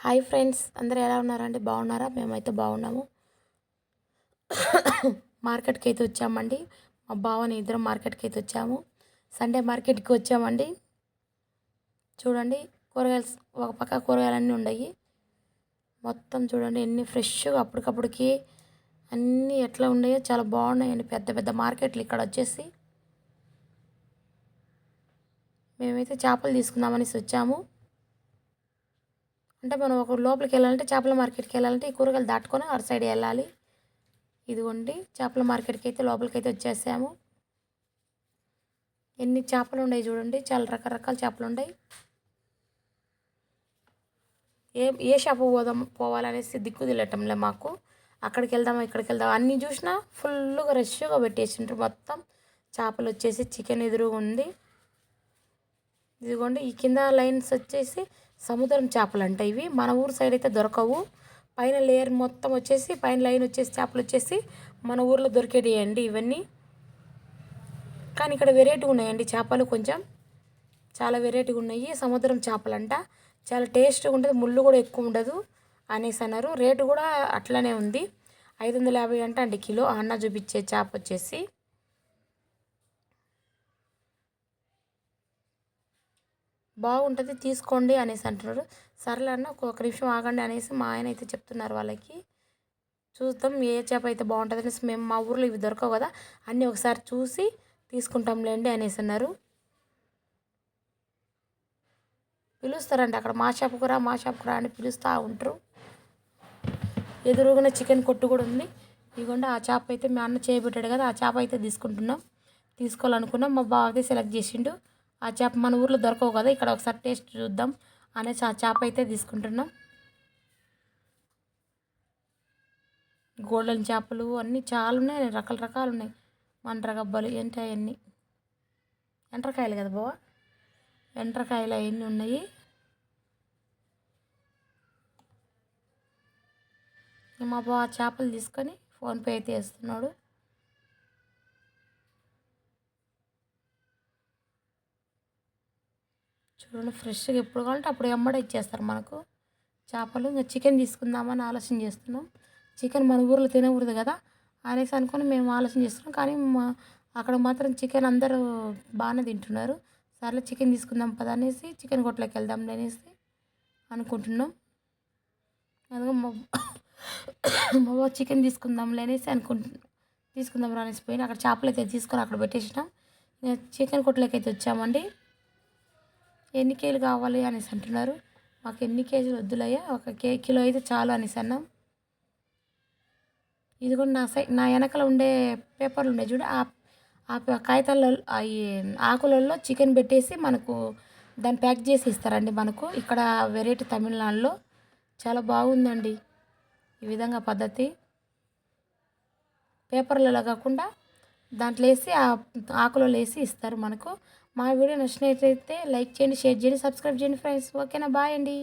Hi friends, అందరూ ఎలా ఉన్నారండి? బాగున్నారా? మేమైతే బాగున్నాము. మార్కెట్కి అయితే వచ్చామండి. మా బావని ఇద్దరం మార్కెట్కి అయితే వచ్చాము. సండే మార్కెట్కి వచ్చామండి. చూడండి, కూరగాయలు ఒక పక్క కూరగాయలన్నీ ఉన్నాయి. మొత్తం చూడండి ఎన్ని ఫ్రెష్గా అప్పటికప్పటికి అన్నీ ఎట్లా ఉన్నాయో చాలా బాగున్నాయండి. పెద్ద పెద్ద మార్కెట్లు ఇక్కడ వచ్చేసి. మేమైతే చేపలు తీసుకుందామనేసి వచ్చాము. అంటే మనం ఒక లోపలికి వెళ్ళాలంటే, చేపల మార్కెట్కి వెళ్ళాలంటే ఈ కూరగాయలు దాటుకొని అటు సైడ్ వెళ్ళాలి. ఇదిగోండి, చేపల మార్కెట్కి అయితే లోపలికి అయితే వచ్చేసాము. ఎన్ని చేపలు ఉన్నాయి చూడండి, చాలా రకరకాల చేపలు ఉన్నాయి. ఏ షాప్ పోవాలనేసి దిక్కు తెలియటంలే మాకు. అక్కడికి వెళ్దామా ఇక్కడికి వెళ్దామా అన్నీ చూసినా ఫుల్గా రష్గా పెట్టేసిండ్రు. మొత్తం చేపలు వచ్చేసి చికెన్ ఎదురుగా ఉంది. ఇదిగోండి, ఈ కింద లైన్స్ వచ్చేసి సముద్రం చేపలు అంట. ఇవి మన ఊరు సైడ్ అయితే దొరకవు. పైన లేయర్ మొత్తం వచ్చేసి పైన లైన్ వచ్చేసి చేపలు వచ్చేసి మన ఊర్లో దొరికేటియండి ఇవన్నీ. కానీ ఇక్కడ వెరైటీగా ఉన్నాయండి చేపలు, కొంచెం చాలా వెరైటీగా ఉన్నాయి. సముద్రం చేపలంట, చాలా టేస్ట్గా ఉంటుంది, ముళ్ళు కూడా ఎక్కువ ఉండదు అనేసి అన్నారు. రేటు కూడా అట్లనే ఉంది, 550 అంట అండి కిలో. అన్న చూపించే చేప వచ్చేసి బాగుంటుంది, తీసుకోండి అనేసి అంటున్నారు. సర్లే అన్న, ఒక నిమిషం ఆగండి అనేసి మా ఆయన అయితే చెప్తున్నారు వాళ్ళకి. చూద్దాం ఏ చేప అయితే బాగుంటుంది అనేసి. మేము మా ఊర్లో ఇవి దొరకవు కదా, అన్నీ ఒకసారి చూసి తీసుకుంటాంలేండి అనేసి అన్నారు. పిలుస్తారండి అక్కడ, మా షాప్కు రా మా షాప్కు రా అని పిలుస్తూ ఉంటారు. ఎదురుగానే చికెన్ కొట్టు కూడా ఉంది. ఇదిగోండి, ఆ చేప అయితే మా అన్న చేయబెట్టాడు కదా, ఆ చేప అయితే తీసుకోవాలనుకున్నాం. మా బావ అయితే సెలెక్ట్ చేసిండు. ఆ చేప మన ఊర్లో దొరకవు కదా, ఇక్కడ ఒకసారి టేస్ట్ చూద్దాం అనేసి ఆ చేప అయితే తీసుకుంటున్నాం. గోల్డెన్ చేపలు అన్నీ చాలా ఉన్నాయి, రకరకాలు ఉన్నాయి. మండ్రగబ్బలు ఏంటి అవన్నీ ఎండ్రకాయలు కదా బావ, ఎండ్రకాయలు అవన్నీ ఉన్నాయి. మా బావ చేపలు తీసుకొని ఫోన్పే అయితే వేస్తున్నాడు. చూడండి, ఫ్రెష్గా ఎప్పుడు కావాలంటే అప్పుడు ఎమ్మడే ఇచ్చేస్తారు మనకు చేపలు. ఇంకా చికెన్ తీసుకుందామని ఆలోచన చేస్తున్నాం. చికెన్ మన ఊర్లో తినకూడదు కదా అనేసి అనుకొని మేము ఆలోచన చేస్తున్నాం. కానీ అక్కడ మాత్రం చికెన్ అందరూ బాగానే తింటున్నారు. సర్లే చికెన్ తీసుకుందాం పద అనేసి చికెన్ కొట్లోకి వెళ్దాం అనేసి అనుకుంటున్నాం. అందులో మా చికెన్ తీసుకుందాంలే అనేసి తీసుకుందాం అనేసి పోయిన అక్కడ చేపలు అయితే తీసుకొని అక్కడ పెట్టేసినాం. ఇంకా చికెన్ కొట్లోకి అయితే వచ్చామండి. ఎన్ని కేజీలు కావాలి అనేసి అంటున్నారు. మాకు ఎన్ని కేజీలు వద్దులయ్యా, ఒక కిలో అయితే చాలు అనేసి అన్నాం. ఇది కూడా నా వెనకలో ఉండే పేపర్లు ఉండే చూడు, ఆ కాగితాల్లో ఈ ఆకులలో చికెన్ పెట్టేసి మనకు దాన్ని ప్యాక్ చేసి ఇస్తారండి మనకు. ఇక్కడ వెరైటీ తమిళనాడులో చాలా బాగుందండి ఈ విధంగా పద్ధతి. పేపర్లలో కాకుండా దాంట్లో వేసి ఆ ఆకులలో వేసి ఇస్తారు మనకు. మా వీడియో నచ్చినట్లయితే లైక్ చేయండి, షేర్ చేయండి, సబ్స్క్రైబ్ చేయండి ఫ్రెండ్స్. ఓకేనా? బాయ్ అండి.